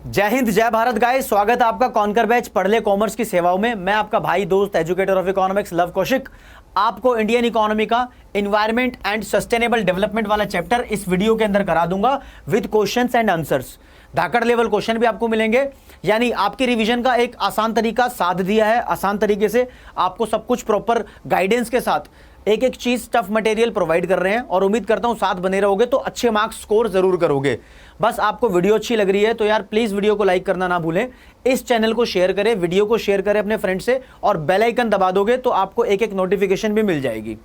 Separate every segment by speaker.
Speaker 1: जय हिंद जय भारत गाइस, स्वागत है आपका कॉन्कर बैच पढ़ ले कॉमर्स की सेवाओं में। मैं आपका भाई दोस्त educator of economics love Kaushik आपको इंडियन इकोनॉमी का एनवायरनमेंट एंड सस्टेनेबल डेवलपमेंट वाला चैप्टर इस वीडियो के अंदर करा दूंगा with questions and answers. Dhakad level question भी आपको मिलेंगे, यानी आपकी रिवीजन का एक आसान तरीका साध दिया है। आसान तरीके से आपको सब कुछ प्रॉपर गाइडेंस के साथ एक एक चीज टफ मटेरियल प्रोवाइड कर रहे हैं और उम्मीद करता हूं साथ बने रहोगे तो अच्छे मार्क्स स्कोर जरूर करोगे। बस आपको वीडियो अच्छी लग रही है तो यार प्लीज वीडियो को लाइक करना ना भूलें, इस चैनल को शेयर करें, वीडियो को शेयर करें अपने फ्रेंड से और बेल आइकन दबा दोगे तो आपको एक एक नोटिफिकेशन भी मिल जाएगी।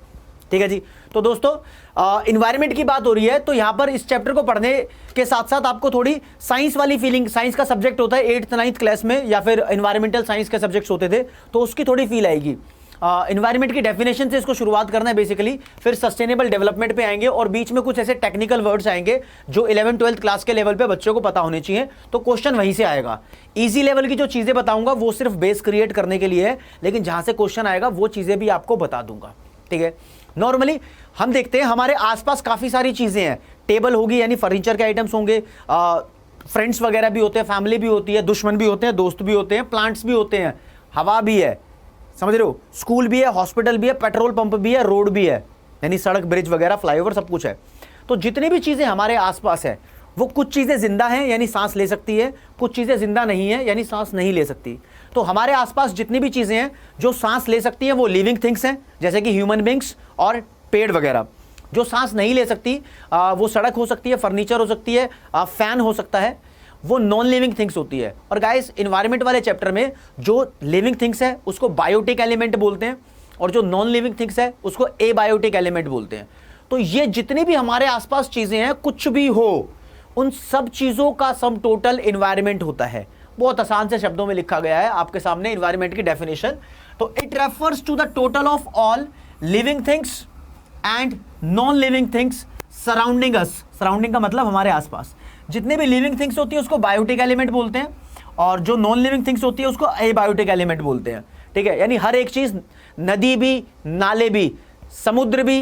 Speaker 1: ठीक है जी। तो दोस्तों इन्वायरमेंट की बात हो रही है तो यहां पर इस चैप्टर को पढ़ने के साथ साथ आपको थोड़ी साइंस वाली फीलिंग, साइंस का सब्जेक्ट होता है 8th 9th क्लास में या फिर इन्वायरमेंटल साइंस के सब्जेक्ट्स होते थे तो उसकी थोड़ी फील आएगी। इन्वायरमेंट की डेफिनेशन से इसको शुरुआत करना है बेसिकली, फिर सस्टेनेबल डेवलपमेंट पे आएंगे और बीच में कुछ ऐसे टेक्निकल वर्ड्स आएंगे जो 11th 12th क्लास के लेवल पे बच्चों को पता होने चाहिए, तो क्वेश्चन वहीं से आएगा। इजी लेवल की जो चीजें बताऊंगा वो सिर्फ बेस क्रिएट करने के लिए है, लेकिन जहां से क्वेश्चन आएगा वो चीजें भी आपको बता दूंगा। ठीक है। नॉर्मली हम देखते हैं हमारे आसपास काफी सारी चीजें हैं। टेबल होगी यानी फर्नीचर के आइटम्स होंगे, फ्रेंड्स वगैरह भी होते हैं, फैमिली भी होती है, दुश्मन भी होते हैं, दोस्त भी होते हैं, प्लांट्स भी होते हैं, हवा भी है, समझ रहे हो, स्कूल भी है, हॉस्पिटल भी है, पेट्रोल पंप भी है, रोड भी है, यानी सड़क, ब्रिज वगैरह, फ्लाईओवर सब कुछ है। तो जितनी भी चीजें हमारे आसपास है वो कुछ चीजें जिंदा हैं यानी सांस ले सकती है, कुछ चीजें जिंदा नहीं है यानी सांस नहीं ले सकती। तो हमारे आसपास जितनी भी चीजें हैं जो सांस ले सकती हैं वो लिविंग थिंग्स हैं, जैसे कि ह्यूमन बींग्स और पेड़ वगैरह। जो सांस नहीं ले सकती वो सड़क हो सकती है, फर्नीचर हो सकती है, फैन हो सकता है, वो नॉन लिविंग थिंग्स होती है। और गाइस इन्वायरमेंट वाले चैप्टर में जो लिविंग थिंग्स है उसको बायोटिक एलिमेंट बोलते हैं और जो नॉन लिविंग थिंग्स है उसको एबायोटिक एलिमेंट बोलते हैं। तो ये जितनी भी हमारे आसपास चीजें हैं, कुछ भी हो, उन सब चीजों का सम टोटल एनवायरमेंट होता है। बहुत आसान से शब्दों में लिखा गया है आपके सामने एनवायरमेंट की डेफिनेशन। तो it refers to the total of all living things and non living things surrounding us. Surrounding का मतलब हमारे आसपास जितने भी लिविंग थिंग्स होती है उसको बायोटिक एलिमेंट बोलते हैं और जो नॉन लिविंग थिंग्स होती है उसको एबायोटिक एलिमेंट बोलते हैं। ठीक है। यानी हर एक चीज, नदी भी, नाले भी, समुद्र भी,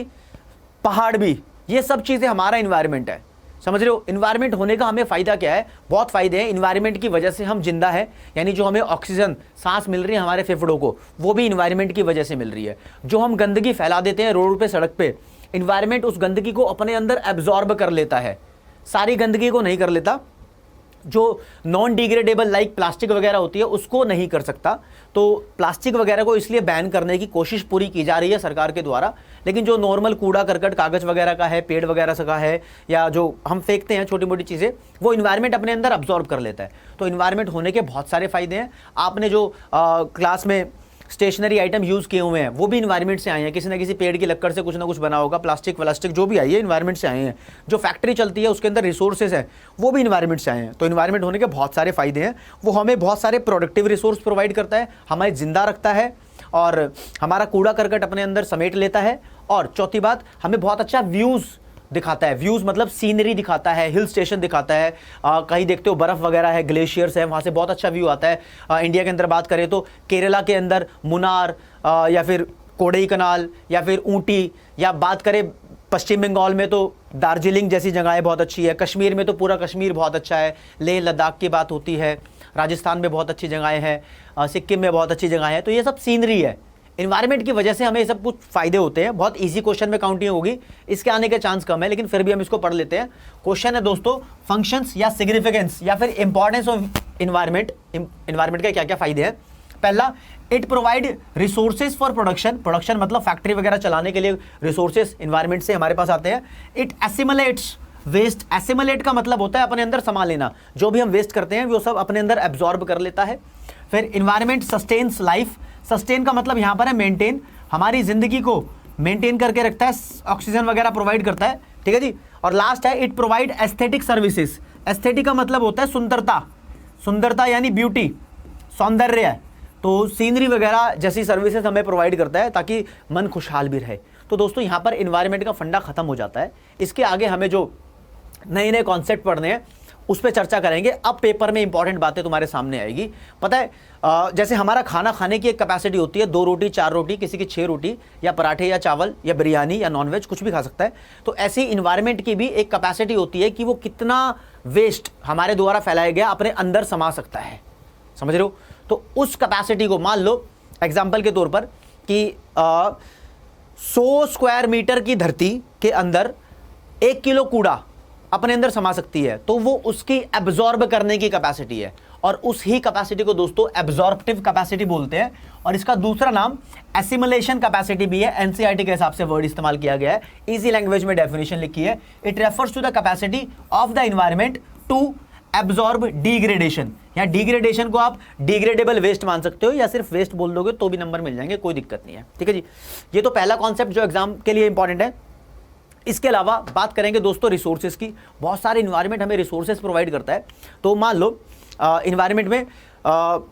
Speaker 1: पहाड़ भी, ये सब चीजें हमारा एनवायरमेंट है। समझ रहे हो। एनवायरमेंट होने का हमें फायदा क्या है? बहुत फायदे हैं। एनवायरमेंट की वजह से हम जिंदा है, यानी जो हमें ऑक्सीजन सांस मिल रही है हमारे फेफड़ों को, वो भी एनवायरमेंट की वजह से मिल रही है। जो हम गंदगी फैला देते हैं रोड पे, सड़क पे, एनवायरमेंट उस गंदगी को अपने अंदर एब्जॉर्ब कर लेता है, सारी गंदगी को नहीं कर लेता। जो नॉन डिग्रेडेबल लाइक प्लास्टिक वगैरह होती है उसको नहीं कर सकता। तो प्लास्टिक वगैरह को इसलिए बैन करने की कोशिश पूरी की जा रही है सरकार के द्वारा, लेकिन जो नॉर्मल कूड़ा करकट कागज वगैरह का है, पेड़ वगैरह का है, या जो हम फेंकते हैं छोटी मोटी चीज़ें, वो इन्वायरमेंट अपने अंदर अब्जॉर्ब कर लेता है। तो इन्वायरमेंट होने के बहुत सारे फायदे हैं। आपने जो क्लास में स्टेशनरी आइटम यूज़ किए हुए हैं वो भी इन्वायरमेंट से आए हैं, किसी ना किसी पेड़ की लकड़ से कुछ ना कुछ बना होगा, प्लास्टिक व्लास्टिक जो भी आई है इन्वायरमेंट से आए हैं। जो फैक्ट्री चलती है उसके अंदर रिसोर्सेज हैं वो भी इन्वायरमेंट से आए हैं। तो इन्वायरमेंट होने के बहुत सारे फायदे हैं। वो हमें बहुत सारे प्रोडक्टिव रिसोर्स प्रोवाइड करता है, हमें जिंदा रखता है और हमारा कूड़ा करकट अपने अंदर समेट लेता है। और चौथी बात, हमें बहुत अच्छा व्यूज़ दिखाता है। व्यूज़ मतलब सीनरी दिखाता है, हिल स्टेशन दिखाता है, कहीं देखते हो बर्फ़ वगैरह है, ग्लेशियर्स है, वहाँ से बहुत अच्छा व्यू आता है। इंडिया के अंदर बात करें तो केरला के अंदर मुनार या फिर कोडई कनाल या फिर ऊटी, या बात करें पश्चिम बंगाल में तो दार्जिलिंग जैसी जगहें बहुत अच्छी है, कश्मीर में तो पूरा कश्मीर बहुत अच्छा है, लेह लद्दाख की बात होती है, राजस्थान में बहुत अच्छी जगहें हैं, सिक्किम में बहुत अच्छी जगह है। तो ये सब सीनरी है। इन्वायरमेंट की वजह से हमें सब कुछ फायदे होते हैं। बहुत इजी क्वेश्चन में काउंटिंग होगी, इसके आने के चांस कम है, लेकिन फिर भी हम इसको पढ़ लेते हैं। क्वेश्चन है दोस्तों, फंक्शंस या सिग्निफिकेंस या फिर इंपॉर्टेंस ऑफ इन्वायरमेंट। इन्वायरमेंट के क्या क्या फायदे हैं? पहला, it provide resources for production. Production मतलब फैक्ट्री वगैरह चलाने के लिए रिसोर्सेज इन्वायरमेंट से हमारे पास आते हैं। It एसिमुलेट्स waste. एसिमुलेट का मतलब होता है अपने अंदर समा लेना, जो भी हम वेस्ट करते हैं वो सब अपने अंदर एब्जॉर्ब कर लेता है। फिर इन्वायरमेंट सस्टेन्स लाइफ। सस्टेन का मतलब यहाँ पर है मेंटेन, हमारी जिंदगी को मेंटेन करके रखता है, ऑक्सीजन वगैरह प्रोवाइड करता है। ठीक है जी। और लास्ट है, it provide aesthetic services. Aesthetic का मतलब होता है सुंदरता, सुंदरता यानी ब्यूटी, सौंदर्य। तो सीनरी वगैरह जैसी सर्विसेज हमें प्रोवाइड करता है ताकि मन खुशहाल भी रहे। तो दोस्तों यहाँ पर इन्वायरमेंट का फंडा खत्म हो जाता है। इसके आगे हमें जो नए नए कॉन्सेप्ट पढ़ने हैं उस पर चर्चा करेंगे। अब पेपर में इंपॉर्टेंट बातें तुम्हारे सामने आएगी। पता है जैसे हमारा खाना खाने की एक कैपेसिटी होती है, 2 रोटी 4 रोटी, किसी की 6 रोटी, या पराठे या चावल या बिरयानी या नॉनवेज कुछ भी खा सकता है। तो ऐसी इन्वायरमेंट की भी एक कैपेसिटी होती है कि वो कितना वेस्ट हमारे द्वारा फैलाया गया अपने अंदर समा सकता है, समझ रहे हो। तो उस कैपेसिटी को मान लो एग्जाम्पल के तौर पर कि 100 स्क्वायर मीटर की धरती के अंदर 1 किलो कूड़ा अपने अंदर समा सकती है, तो वो उसकी एब्जॉर्ब करने की कैपेसिटी है। और उस ही कैपेसिटी को दोस्तों एब्जॉर्प्टिव कैपेसिटी बोलते हैं, और इसका दूसरा नाम एसिमुलेशन कैपेसिटी भी है। एनसीईआरटी के हिसाब से वर्ड इस्तेमाल किया गया है, इजी लैंग्वेज में डेफिनेशन लिखी है। It refers to the capacity of the environment to absorb degradation. या डिग्रेडेशन को आप डिग्रेडेबल वेस्ट मान सकते हो, या सिर्फ वेस्ट बोल दोगे तो भी नंबर मिल जाएंगे, कोई दिक्कत नहीं है, ठीक है जी। ये तो पहला कॉन्सेप्ट जो एग्जाम के लिए इंपॉर्टेंट है। इसके अलावा बात करेंगे दोस्तों रिसोर्सेज की। बहुत सारे इन्वायरमेंट हमें रिसोर्सेज प्रोवाइड करता है। तो मान लो इन्वायरमेंट में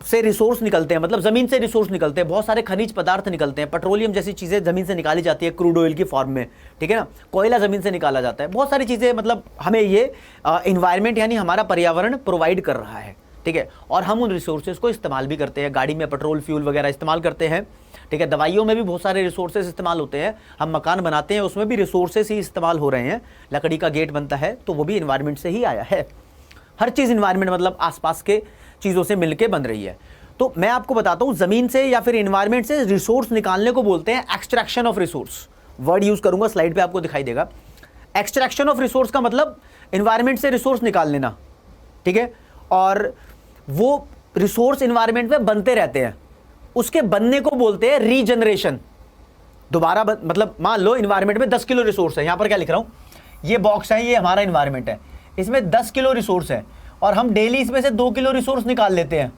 Speaker 1: से रिसोर्स निकलते हैं, मतलब ज़मीन से रिसोर्स निकलते हैं, बहुत सारे खनिज पदार्थ निकलते हैं, पेट्रोलियम जैसी चीज़ें ज़मीन से निकाली जाती है क्रूड ऑयल की फॉर्म में, ठीक है ना। कोयला ज़मीन से निकाला जाता है, बहुत सारी चीज़ें, मतलब हमें ये इन्वायरमेंट यानी हमारा पर्यावरण प्रोवाइड कर रहा है, ठीक है। और हम उन रिसोर्सेज को इस्तेमाल भी करते हैं, गाड़ी में पेट्रोल फ्यूल वगैरह इस्तेमाल करते हैं, ठीक है। दवाइयों में भी बहुत सारे रिसोर्सेज इस्तेमाल होते हैं, हम मकान बनाते हैं उसमें भी रिसोर्सेज ही इस्तेमाल हो रहे हैं। लकड़ी का गेट बनता है तो वो भी इन्वायरमेंट से ही आया है। हर चीज़ इन्वायरमेंट मतलब आसपास के चीज़ों से मिलके बन रही है। तो मैं आपको बताता हूँ, ज़मीन से या फिर इन्वायरमेंट से रिसोर्स निकालने को बोलते हैं extraction of resource. Word use करूँगा, स्लाइड पे आपको दिखाई देगा। एक्सट्रैक्शन ऑफ रिसोर्स का मतलब इन्वायरमेंट से रिसोर्स निकाल लेना, ठीक है। और वो रिसोर्स इन्वायरमेंट में बनते रहते हैं, उसके बनने को बोलते हैं रीजनरेशन। दोबारा मतलब मान लो इन्वायरमेंट में 10 किलो रिसोर्स है, यहां पर क्या लिख रहा हूं, ये बॉक्स है, ये हमारा इन्वायरमेंट है, इसमें 10 किलो रिसोर्स है, और हम डेली इसमें से 2 किलो रिसोर्स निकाल लेते हैं,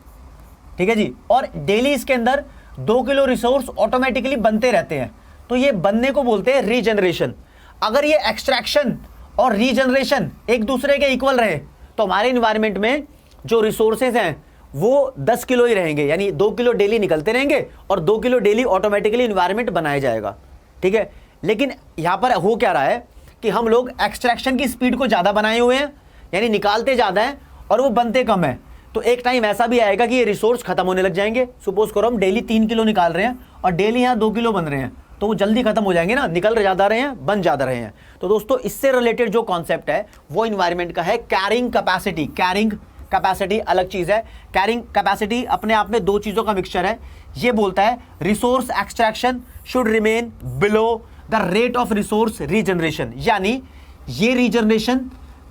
Speaker 1: ठीक है जी। और डेली इसके अंदर 2 किलो रिसोर्स ऑटोमेटिकली बनते रहते हैं, तो ये बनने को बोलते हैं रीजनरेशन। अगर ये एक्सट्रैक्शन और रीजनरेशन एक दूसरे के इक्वल रहे तो हमारे इन्वायरमेंट में जो रिसोर्सेज हैं वो 10 किलो ही रहेंगे, यानी 2 किलो डेली निकलते रहेंगे और 2 किलो डेली ऑटोमेटिकली इन्वायरमेंट बनाया जाएगा, ठीक है। लेकिन यहां पर हो क्या रहा है कि हम लोग एक्सट्रैक्शन की स्पीड को ज़्यादा बनाए हुए हैं, यानी निकालते ज़्यादा हैं और वो बनते कम है। तो एक टाइम ऐसा भी आएगा कि ये रिसोर्स खत्म होने लग जाएंगे। सपोज करो हम डेली 3 किलो निकाल रहे हैं और डेली यहाँ 2 किलो बन रहे हैं, तो वो जल्दी खत्म हो जाएंगे ना, निकल ज़्यादा रहे हैं, बन ज़्यादा रहे हैं। तो दोस्तों इससे रिलेटेड जो कॉन्सेप्ट है वो इन्वायरमेंट का है कैरिंग कैपेसिटी। कैरिंग कैपेसिटी अलग चीज है, कैरिंग कैपेसिटी अपने आप में 2 चीजों का मिक्सचर है। ये बोलता है resource extraction should remain below the rate of resource regeneration, यानी ये रीजनरेशन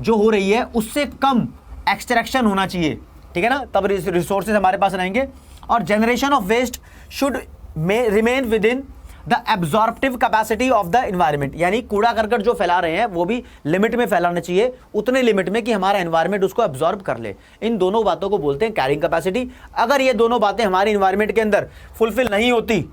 Speaker 1: जो हो रही है उससे कम एक्सट्रैक्शन होना चाहिए, ठीक है ना, तब रिसोर्सेज हमारे पास रहेंगे। और generation of waste should remain within the absorptive capacity of the environment, यानी कूड़ा करकट जो फैला रहे हैं वो भी लिमिट में फैलाना चाहिए, उतने लिमिट में कि हमारा एनवायरनमेंट उसको एब्जॉर्ब कर ले। इन दोनों बातों को बोलते हैं कैरिंग कैपेसिटी। अगर ये दोनों बातें हमारे एनवायरनमेंट के अंदर फुलफिल नहीं होती,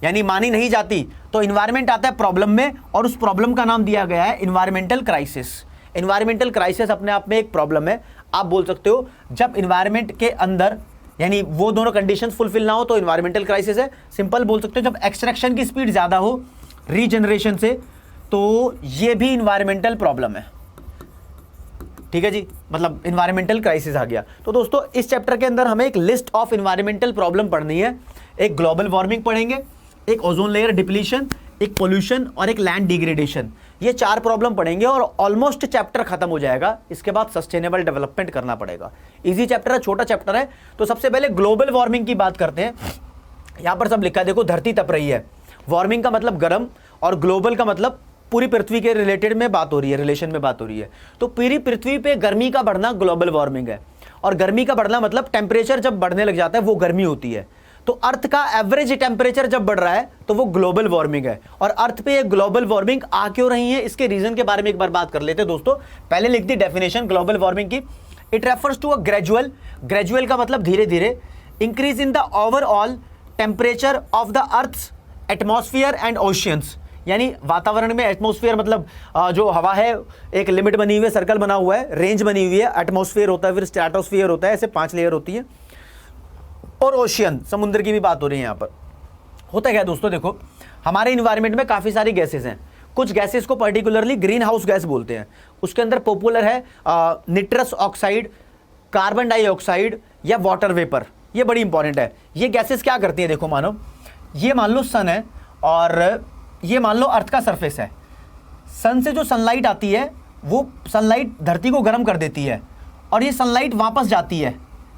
Speaker 1: यानी मानी नहीं जाती, तो एनवायरनमेंट आता है प्रॉब्लम में, और उस प्रॉब्लम का नाम दिया गया है एनवायरमेंटल क्राइसिस। एनवायरमेंटल क्राइसिस अपने आप में एक प्रॉब्लम है। आप बोल सकते हो जब एनवायरनमेंट के अंदर यानी वो दोनों कंडीशंस फुलफिल ना हो तो एनवायरमेंटल क्राइसिस है। सिंपल बोल सकते हो जब एक्सट्रैक्शन की स्पीड ज्यादा हो रीजनरेशन से, तो ये भी एनवायरमेंटल प्रॉब्लम है, ठीक है जी, मतलब एनवायरमेंटल क्राइसिस आ गया। तो दोस्तों इस चैप्टर के अंदर हमें एक लिस्ट ऑफ एनवायरमेंटल प्रॉब्लम पढ़नी है। एक ग्लोबल वार्मिंग पढ़ेंगे, एक ओजोन लेयर डिप्लीशन, एक पोल्यूशन और एक लैंड डिग्रेडेशन। ये 4 प्रॉब्लम पढ़ेंगे और ऑलमोस्ट चैप्टर खत्म हो जाएगा। इसके बाद सस्टेनेबल डेवलपमेंट करना पड़ेगा। इजी चैप्टर है, छोटा चैप्टर है। तो सबसे पहले ग्लोबल वार्मिंग की बात करते हैं। यहां पर सब लिखा है, देखो धरती तप रही है। वार्मिंग का मतलब गर्म और ग्लोबल का मतलब पूरी पृथ्वी के रिलेटेड में बात हो रही है, रिलेशन में बात हो रही है। तो पूरी पृथ्वी पे गर्मी का बढ़ना ग्लोबल वार्मिंग है। और गर्मी का बढ़ना मतलब टेम्परेचर जब बढ़ने लग जाता है वो गर्मी होती है। तो अर्थ का एवरेज टेम्परेचर जब बढ़ रहा है तो वो ग्लोबल वार्मिंग है। और अर्थ पे ये ग्लोबल वार्मिंग आ क्यों रही है, इसके रीजन के बारे में एक बार बात कर लेते हैं दोस्तों। पहले लिख दी डेफिनेशन ग्लोबल वार्मिंग की। It refers to a gradual, gradual का मतलब धीरे धीरे, increase in the overall temperature of the earth's atmosphere and oceans, यानी वातावरण में एटमॉस्फेयर मतलब जो हवा है, एक लिमिट बनी हुई है, सर्कल बना हुआ है, रेंज बनी हुई है। एटमॉस्फेयर होता है, फिर स्ट्रेटोस्फेयर होता है, ऐसे 5 लेयर होती है। और ओशियन, समुद्र की भी बात हो रही है। यहाँ पर होता क्या है दोस्तों, देखो हमारे इन्वायरमेंट में काफ़ी सारी गैसेस हैं। कुछ गैसेस को पर्टिकुलरली ग्रीन हाउस गैस बोलते हैं। उसके अंदर पॉपुलर है निट्रस ऑक्साइड, कार्बन डाइऑक्साइड या वाटर वेपर। ये बड़ी इंपॉर्टेंट है। ये गैसेस क्या करती हैं, देखो मानो ये मान लो सन है और ये मान लो अर्थ का सरफेस है। सन से जो सनलाइट आती है वो सनलाइट धरती को गर्म कर देती है और ये सनलाइट वापस जाती है,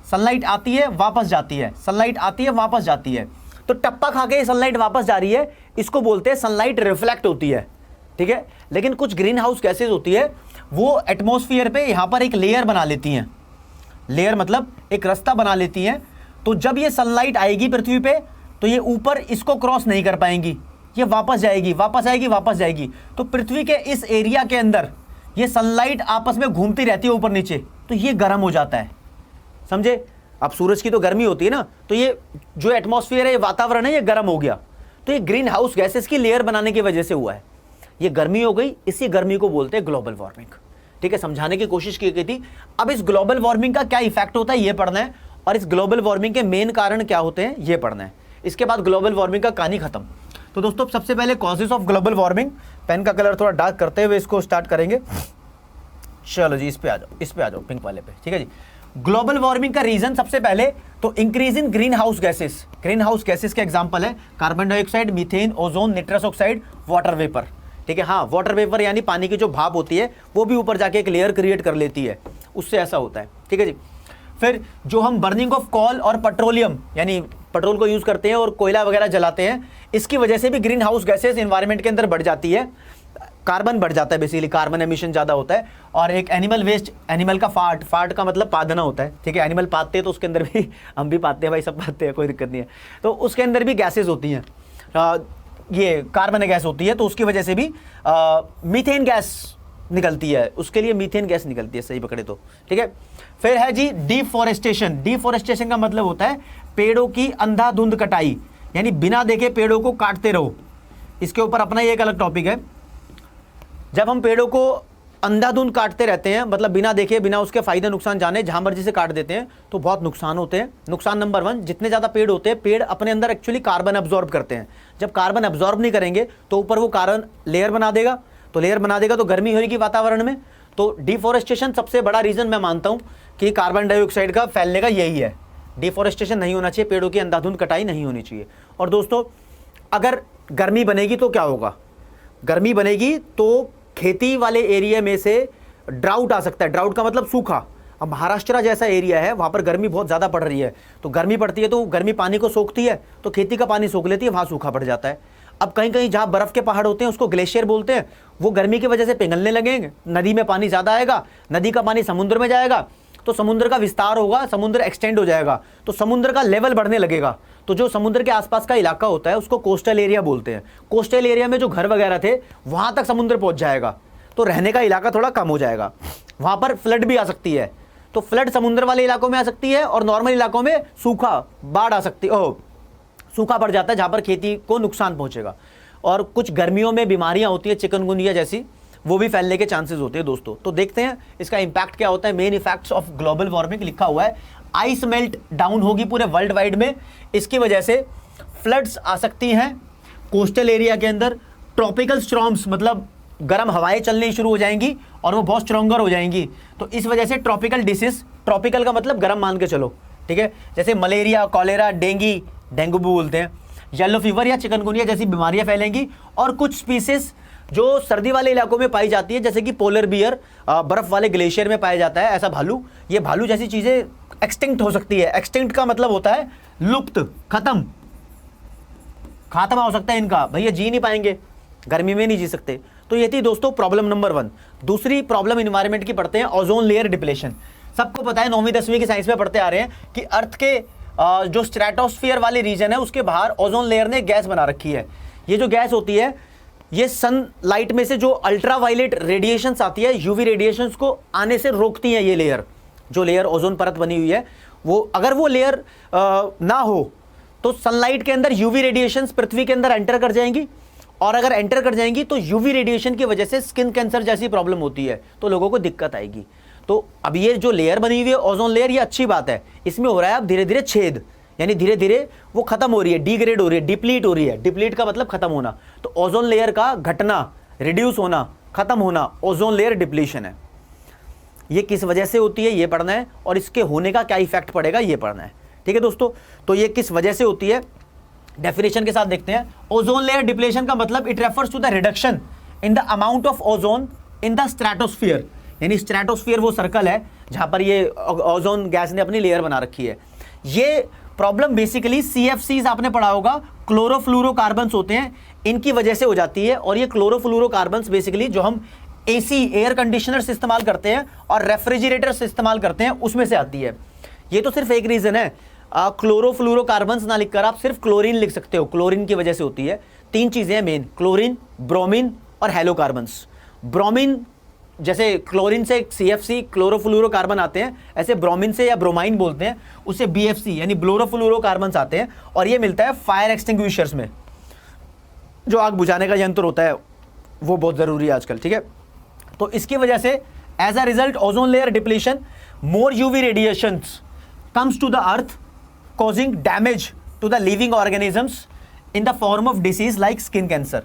Speaker 1: सनलाइट आती है वापस जाती है, सनलाइट आती है वापस जाती है। तो टप्पा खा के सनलाइट वापस जा रही है, इसको बोलते हैं सनलाइट रिफ्लेक्ट होती है, ठीक है। लेकिन कुछ ग्रीन हाउस गैसेज होती है वो एटमॉस्फेयर पे यहाँ पर एक लेयर बना लेती हैं। लेयर मतलब एक रास्ता बना लेती हैं। तो जब ये सनलाइट आएगी पृथ्वी पे तो ये ऊपर इसको क्रॉस नहीं कर पाएंगी, ये वापस जाएगी, वापस आएगी, वापस जाएगी। तो पृथ्वी के इस एरिया के अंदर ये सनलाइट आपस में घूमती रहती है ऊपर नीचे, तो ये गर्म हो जाता है, समझे। अब सूरज की तो गर्मी होती है ना, तो ये जो एटमॉस्फेयर है, ये वातावरण है, ये गर्म हो गया। तो ये ग्रीन हाउस गैसेस की लेयर बनाने की वजह से हुआ है, ये गर्मी हो गई। इसी गर्मी को बोलते हैं ग्लोबल वार्मिंग, ठीक है। समझाने की कोशिश की गई थी। अब इस ग्लोबल वार्मिंग का क्या इफेक्ट होता है ये पढ़ना है, और इस ग्लोबल वार्मिंग के मेन कारण क्या होते हैं ये पढ़ना है। इसके बाद ग्लोबल वार्मिंग का कहानी खत्म। तो दोस्तों सबसे पहले causes of global warming, pen का कलर थोड़ा डार्क करते हुए इसको स्टार्ट करेंगे। चलो जी, इस पे आ जाओ, इस पे आ जाओ, पिंक वाले पे, ठीक है जी। ग्लोबल वार्मिंग का रीजन सबसे पहले तो increase in greenhouse gases. Greenhouse gases के एग्जांपल है carbon dioxide, methane, ozone, nitrous oxide, water vapour, ठीक है। हाँ, वाटर वेपर यानी पानी की जो भाप होती है वो भी ऊपर जाके एक लेयर क्रिएट कर लेती है, उससे ऐसा होता है, ठीक है जी। फिर जो हम बर्निंग ऑफ कॉल और पेट्रोलियम यानी पेट्रोल को यूज करते हैं और कोयला वगैरह जलाते हैं, इसकी वजह से भी ग्रीन हाउस गैसेस एनवायरनमेंट के अंदर बढ़ जाती है, कार्बन बढ़ जाता है, बेसिकली कार्बन एमिशन ज़्यादा होता है। और एक एनिमल वेस्ट, एनिमल का फार्ट का मतलब पादना होता है, ठीक है। एनिमल पाते हैं तो उसके अंदर भी हम भी पाते हैं भाई, सब पाते हैं, कोई दिक्कत नहीं है। तो उसके अंदर भी गैसेज होती हैं, ये कार्बन गैस होती है, तो उसकी वजह से भी मीथेन गैस निकलती है, उसके लिए मीथेन गैस निकलती है, सही पकड़े तो, ठीक है। फिर है जी डिफॉरेस्टेशन। डिफॉरेस्टेशन का मतलब होता है पेड़ों की अंधाधुंध कटाई, यानी बिना देखे पेड़ों को काटते रहो। इसके ऊपर अपना ये एक अलग टॉपिक है। जब हम पेड़ों को अंधाधुंध काटते रहते हैं, मतलब बिना देखे, बिना उसके फायदे नुकसान जाने जहां मर्जी से काट देते हैं, तो बहुत नुकसान होते हैं। नुकसान नंबर 1, जितने ज़्यादा पेड़ होते हैं, पेड़ अपने अंदर एक्चुअली कार्बन अब्जॉर्ब करते हैं। जब कार्बन अब्जॉर्ब नहीं करेंगे तो ऊपर वो कार्बन लेयर बना देगा, तो लेयर बना देगा तो गर्मी होगी वातावरण में। तो डिफॉरेस्टेशन सबसे बड़ा रीज़न मैं मानता हूँ कि कार्बन डाइऑक्साइड का फैलने का यही है। डिफॉरेस्टेशन नहीं होना चाहिए, पेड़ों की अंधाधुंध कटाई नहीं होनी चाहिए। और दोस्तों अगर गर्मी बनेगी तो क्या होगा, गर्मी बनेगी तो खेती वाले एरिया में से ड्राउट आ सकता है। ड्राउट का मतलब सूखा। अब महाराष्ट्र जैसा एरिया है, वहाँ पर गर्मी बहुत ज़्यादा पड़ रही है, तो गर्मी पड़ती है तो गर्मी पानी को सोखती है, तो खेती का पानी सोख लेती है, वहाँ सूखा पड़ जाता है। अब कहीं कहीं जहाँ बर्फ़ के पहाड़ होते हैं उसको ग्लेशियर बोलते हैं, वो गर्मी की वजह से पिघलने लगेंगे, नदी में पानी ज़्यादा आएगा, नदी का पानी समुद्र में जाएगा, तो समुद्र का विस्तार होगा, समुद्र एक्सटेंड हो जाएगा, तो समुद्र का लेवल बढ़ने लगेगा। तो जो समुद्र के आसपास का इलाका होता है उसको कोस्टल एरिया बोलते हैं। कोस्टल एरिया में जो घर वगैरह थे वहाँ तक समुद्र पहुँच जाएगा, तो रहने का इलाका थोड़ा कम हो जाएगा, वहाँ पर फ्लड भी आ सकती है। तो फ्लड समुद्र वाले इलाकों में आ सकती है और नॉर्मल इलाकों में सूखा, बाढ़ आ सकती है, सूखा पड़ जाता है जहाँ पर खेती को नुकसान पहुँचेगा। और कुछ गर्मियों में बीमारियाँ होती है चिकनगुनिया जैसी, वो भी फैलने के चांसेस होते हैं दोस्तों। तो देखते हैं इसका इंपैक्ट क्या होता है। Main effects of global warming लिखा हुआ है, आइस मेल्ट डाउन होगी पूरे वर्ल्ड वाइड में, इसकी वजह से फ्लड्स आ सकती हैं कोस्टल एरिया के अंदर। ट्रॉपिकल स्टॉर्म्स मतलब गर्म हवाएं चलनी शुरू हो जाएंगी और वो बहुत स्ट्रॉन्गर हो जाएंगी, तो इस वजह से ट्रॉपिकल डिसीज, ट्रॉपिकल का मतलब गर्म मान के चलो, ठीक है, जैसे मलेरिया, कॉलेरा, डेंगू भी बोलते हैं, येलो फीवर या चिकनगुनिया जैसी बीमारियां फैलेंगी। और कुछ स्पीसीज जो सर्दी वाले इलाकों में पाई जाती है, जैसे कि पोलर बियर, बर्फ वाले ग्लेशियर में पाया जाता है ऐसा भालू, ये भालू जैसी चीजें एक्सटिंक्ट हो सकती है। एक्सटिंक्ट का मतलब होता है लुप्त, खत्म, खात्मा हो सकता है इनका, भैया जी नहीं पाएंगे, गर्मी में नहीं जी सकते। तो ये थी दोस्तों प्रॉब्लम नंबर 1। दूसरी प्रॉब्लम इन्वायरमेंट की पढ़ते हैं, ओजोन लेयर डिप्लेशन। सबको पता है, 9वीं 10वीं की साइंस में पढ़ते आ रहे हैं कि अर्थ के जो स्ट्रेटोस्फीयर वाले रीजन है उसके बाहर ओजोन लेयर ने गैस बना रखी है। ये जो गैस होती है, ये सनलाइट में से जो अल्ट्रावायलेट रेडिएशंस आती है, यूवी रेडिएशंस को आने से रोकती है। ये लेयर, जो लेयर ओजोन परत बनी हुई है, वो अगर वो लेयर ना हो तो सनलाइट के अंदर यूवी रेडिएशंस पृथ्वी के अंदर एंटर कर जाएंगी, और अगर एंटर कर जाएंगी तो यूवी रेडिएशन की वजह से स्किन कैंसर जैसी प्रॉब्लम होती है, तो लोगों को दिक्कत आएगी। तो अब ये जो लेयर बनी हुई है ओजोन लेयर, ये अच्छी बात है, इसमें हो रहा है अब धीरे धीरे छेद, यानी धीरे धीरे वो खत्म हो रही है, डिग्रेड हो रही है, डिप्लीट हो रही है। डिप्लीट का मतलब खत्म होना। तो ओजोन लेयर का घटना रिड्यूस होना, खत्म होना, ओजोन लेयर डिप्लीशन है। ये किस वजह से होती है ये पढ़ना है, और इसके होने का क्या इफेक्ट पड़ेगा ये पढ़ना है। ठीक है दोस्तों, तो ये किस वजह से होती है डेफिनेशन के साथ देखते हैं। ओजोन लेयर डिप्लीशन का मतलब it refers to the reduction in the amount of ozone in the stratosphere, यानी स्ट्रेटोस्फीयर वो सर्कल है जहां पर ये ओजोन गैस ने अपनी लेयर बना रखी है। ये प्रॉब्लम बेसिकली CFCs आपने पढ़ा होगा, क्लोरोफ्लोरोकार्बन्स होते हैं, इनकी वजह से हो जाती है। और ये क्लोरोफ्लोरोकार्बन्स बेसिकली जो हम AC एयर कंडीशनर से इस्तेमाल करते हैं और रेफ्रिजरेटर से इस्तेमाल करते हैं उसमें से आती है। ये तो सिर्फ एक रीजन है, क्लोरोफ्लोरोकार्बन्स ना लिखकर आप सिर्फ क्लोरीन लिख सकते हो, क्लोरीन की वजह से होती है। 3 चीजें हैं मेन, क्लोरीन, ब्रोमीन और हेलोकार्बन्स। ब्रोमीन जैसे क्लोरीन से CFC क्लोरोफ्लोरोकार्बन आते हैं, ऐसे ब्रोमीन से या ब्रोमाइन बोलते हैं उसे BFC यानी ब्लोरोफ्लोरोकार्बन्स आते हैं, और ये मिलता है फायर एक्सटिंग्विशर्स में। जो आग बुझाने का यंत्र होता है वो बहुत जरूरी है आजकल। ठीक है, तो इसकी वजह से as a result ozone layer depletion, more UV radiations comes to the earth causing damage to the living organisms in the form of disease like skin cancer.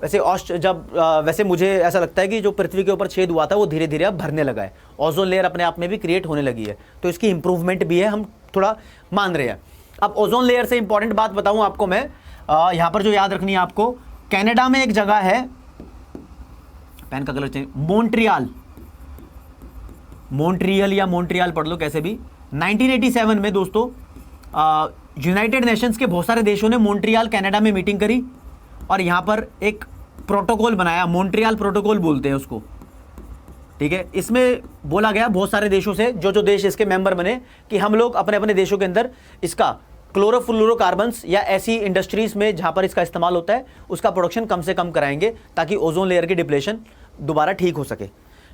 Speaker 1: वैसे मुझे ऐसा लगता है कि जो पृथ्वी के ऊपर छेद हुआ था वो धीरे धीरे अब भरने लगा है, ओजोन लेयर अपने आप में भी क्रिएट होने लगी है, तो इसकी इंप्रूवमेंट भी है, हम थोड़ा मान रहे हैं। अब ओजोन लेयर से इंपॉर्टेंट बात बताऊं आपको मैं, यहां पर जो याद रखनी है आपको, कनाडा में एक जगह है, पेन का कलर चेंज, मॉन्ट्रियल या मॉन्ट्रियल पढ़ लो कैसे भी। 1987 में दोस्तों यूनाइटेड नेशंस के बहुत सारे देशों ने मॉन्ट्रियल कनाडा में मीटिंग करी और यहां पर एक प्रोटोकॉल बनाया, मॉन्ट्रियल प्रोटोकॉल बोलते हैं उसको। ठीक है, इसमें बोला गया बहुत सारे देशों से, जो देश इसके मेंबर बने, कि हम लोग अपने अपने देशों के अंदर इसका क्लोरोफ्लोरोकार्बन्स या ऐसी इंडस्ट्रीज में जहां पर इसका इस्तेमाल होता है उसका प्रोडक्शन कम से कम कराएंगे ताकि ओजोन लेयर की डिप्लेशन दोबारा ठीक हो सके।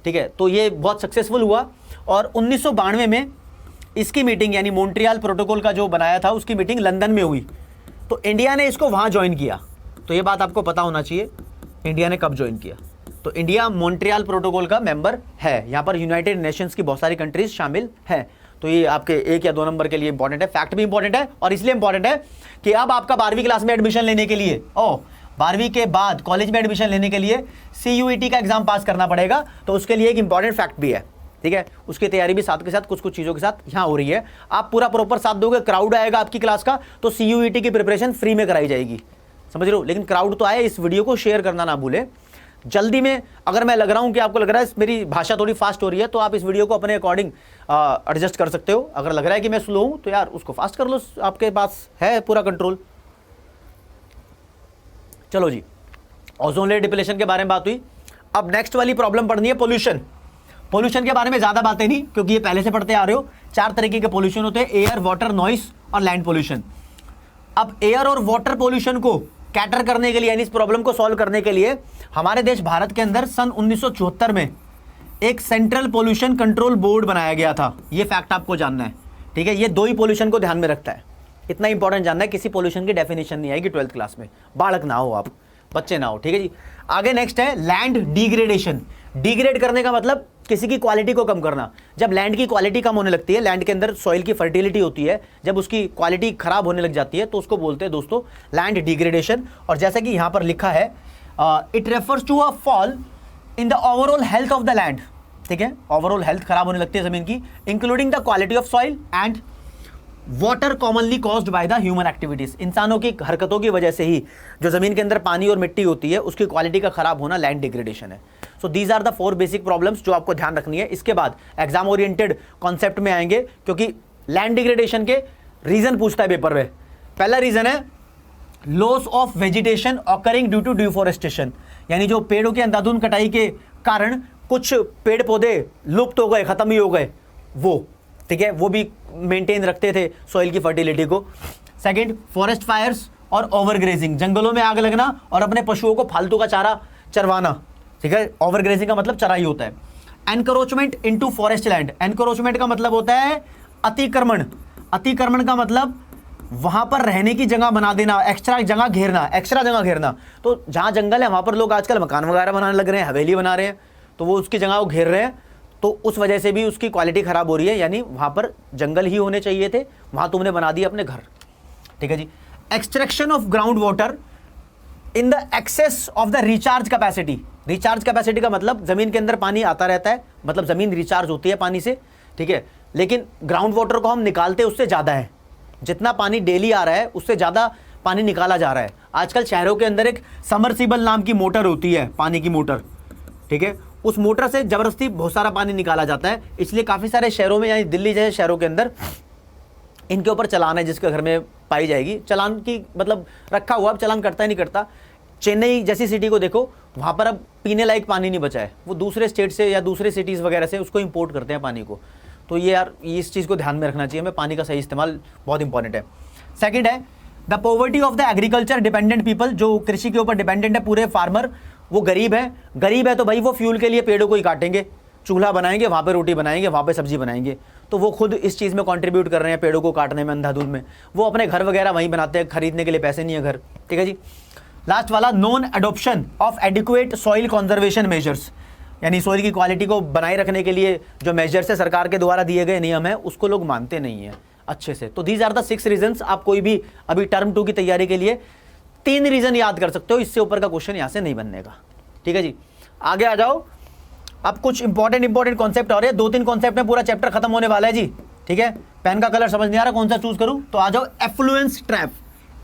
Speaker 1: ठीक है, तो ये बहुत सक्सेसफुल हुआ और 1992 में इसकी मीटिंग यानी मॉन्ट्रियल प्रोटोकॉल का जो बनाया था उसकी मीटिंग लंदन में हुई, तो इंडिया ने इसको वहां ज्वाइन किया। तो ये बात आपको पता होना चाहिए इंडिया ने कब ज्वाइन किया। तो इंडिया मॉन्ट्रियल प्रोटोकॉल का मेंबर है, यहाँ पर यूनाइटेड नेशंस की बहुत सारी कंट्रीज शामिल है। तो ये आपके 1 या 2 नंबर के लिए इंपॉर्टेंट है, फैक्ट भी इंपॉर्टेंट है, और इसलिए इंपॉर्टेंट है कि अब आपका 12वीं क्लास में एडमिशन लेने के लिए 12वीं के बाद कॉलेज में एडमिशन लेने के लिए CUET का एग्जाम पास करना पड़ेगा, तो उसके लिए एक इंपॉर्टेंट फैक्ट भी है। ठीक है, उसकी तैयारी भी साथ के साथ कुछ चीज़ों के साथ यहाँ हो रही है। आप पूरा प्रॉपर साथ दोगे, क्राउड आएगा आपकी क्लास का, तो CUET की प्रिपरेशन फ्री में कराई जाएगी, समझ रहे हो। लेकिन क्राउड तो आए, इस वीडियो को शेयर करना ना भूले जल्दी में। अगर मैं लग रहा हूं कि आपको लग रहा है मेरी भाषा थोड़ी फास्ट हो रही है, तो आप इस वीडियो को अपने अकॉर्डिंग एडजस्ट कर सकते हो। अगर लग रहा है कि मैं स्लो हूं तो यार उसको फास्ट कर लो, आपके पास है पूरा कंट्रोल। चलो जी, ओजोन लेयर डिप्लेशन के बारे में बात हुई। अब नेक्स्ट वाली प्रॉब्लम पढ़नी है पोल्यूशन। पोल्यूशन के बारे में ज्यादा बातें नहीं, क्योंकि ये पहले से पढ़ते आ रहे हो। 4 तरीके के पोल्यूशन होते हैं, एयर, वाटर, नॉइस और लैंड पोल्यूशन। अब एयर और वाटर पोल्यूशन को कैटर करने के लिए यानी इस प्रॉब्लम को सॉल्व करने के लिए हमारे देश भारत के अंदर सन 1974 में एक सेंट्रल पोल्यूशन कंट्रोल बोर्ड बनाया गया था। ये फैक्ट आपको जानना है। ठीक है, ये 2 ही पोल्यूशन को ध्यान में रखता है, इतना इंपॉर्टेंट जानना है। किसी पोल्यूशन की डेफिनेशन नहीं आएगी 12th क्लास में, बालक ना हो आप, बच्चे ना हो। ठीक है जी, आगे नेक्स्ट है लैंड डिग्रेडेशन। डिग्रेड करने का मतलब किसी की क्वालिटी को कम करना। जब लैंड की क्वालिटी कम होने लगती है, लैंड के अंदर सॉइल की फर्टिलिटी होती है, जब उसकी क्वालिटी खराब होने लग जाती है, तो उसको बोलते हैं दोस्तों लैंड डिग्रेडेशन। और जैसा कि यहां पर लिखा है, it refers to a fall in the overall health of the land. ठीक है, ओवरऑल हेल्थ खराब होने लगती है जमीन की, including the quality of soil and water commonly caused by the human activities. इंसानों की हरकतों की वजह से ही जो जमीन के अंदर पानी और मिट्टी होती है उसकी क्वालिटी का खराब होना लैंड डिग्रेडेशन है। So these are the 4 basic problems जो आपको ध्यान रखनी है। इसके बाद एग्जाम ओरिएंटेड कॉन्सेप्ट में आएंगे, क्योंकि लैंड डिग्रेडेशन के रीजन पूछता है पेपर में। पहला रीजन है loss of vegetation occurring due to deforestation, यानी जो पेड़ों की अंधाधुंध कटाई के कारण कुछ पेड़ पौधे लुप्त हो गए, खत्म ही हो गए वो। ठीक है, वो भी मेंटेन रखते थे सॉइल की फर्टिलिटी को। सेकंड, फॉरेस्ट फायर्स और ओवरग्रेजिंग, जंगलों में आग लगना और अपने पशुओं को फालतू का चारा चरवाना। ठीक है, ओवरग्रेजिंग का मतलब चराई होता है। Encroachment into forest land, encroachment का मतलब होता है अतिक्रमण। अतिक्रमण का मतलब वहां पर रहने की जगह बना देना, एक्स्ट्रा जगह घेरना। तो जहां जंगल है वहां पर लोग आजकल मकान वगैरह बनाने लग रहे हैं, हवेली बना रहे हैं, तो वो उसकी जगह वो घेर रहे हैं, तो उस वजह से भी उसकी क्वालिटी खराब हो रही है। यानी वहां पर जंगल ही होने चाहिए थे, वहां तुमने बना दिए अपने घर। ठीक है जी। Extraction of groundwater in the excess of the recharge capacity, recharge capacity का मतलब जमीन के अंदर पानी आता रहता है, मतलब जमीन रिचार्ज होती है पानी से, ठीक है, लेकिन ग्राउंड वाटर को हम निकालते उससे ज़्यादा है, जितना पानी डेली आ रहा है उससे ज़्यादा पानी निकाला जा रहा है। आजकल शहरों के अंदर एक समरसीबल नाम की मोटर होती है, पानी की मोटर, ठीक है, उस मोटर से ज़बरदस्ती बहुत सारा पानी निकाला जाता है। इसलिए काफ़ी सारे शहरों में, यानी दिल्ली जैसे शहरों के अंदर इनके ऊपर चालान है, जिसके घर में पाई जाएगी, चालान की मतलब रखा हुआ, अब चालान करता ही नहीं करता। चेन्नई जैसी सिटी को देखो, वहाँ पर अब पीने लायक पानी नहीं बचा है, वो दूसरे स्टेट से या दूसरे सिटीज़ वगैरह से उसको इंपोर्ट करते हैं पानी को। तो ये यार इस चीज़ को ध्यान में रखना चाहिए हमें, पानी का सही इस्तेमाल बहुत इंपॉर्टेंट है। सेकंड है the poverty of the agriculture dependent people, जो कृषि के ऊपर डिपेंडेंट है, पूरे फार्मर वो गरीब है तो भाई वो फ्यूल के लिए पेड़ों को ही काटेंगे, चूल्हा बनाएंगे, वहाँ पे रोटी बनाएंगे, वहाँ पे सब्जी बनाएंगे, तो वो खुद इस चीज़ में कंट्रीब्यूट कर रहे हैं पेड़ों को काटने में, अंधाधुंध में। वो अपने घर वगैरह वहीं बनाते हैं, खरीदने के लिए पैसे नहीं है घर, ठीक है जी। लास्ट वाला, non adoption of adequate soil conservation measures, यानी सॉइल की क्वालिटी को बनाए रखने के लिए जो मेजर्स है सरकार के द्वारा दिए गए नियम है, उसको लोग मानते नहीं है अच्छे से। तो दीज आर द 6 रीजंस। आप कोई भी अभी टर्म 2 की तैयारी के लिए 3 रीजन याद कर सकते हो, इससे ऊपर का क्वेश्चन यहाँ से नहीं बनने का, ठीक है जी। आगे आ जाओ, अब कुछ इंपॉर्टेंट कॉन्सेप्ट और है, 2-3 कॉन्सेप्ट में पूरा चैप्टर खत्म होने वाला है जी, ठीक है। पेन का कलर समझ नहीं आ रहा कौन सा चूज करूं, तो आ जाओ एफ्लुएंस ट्रैप।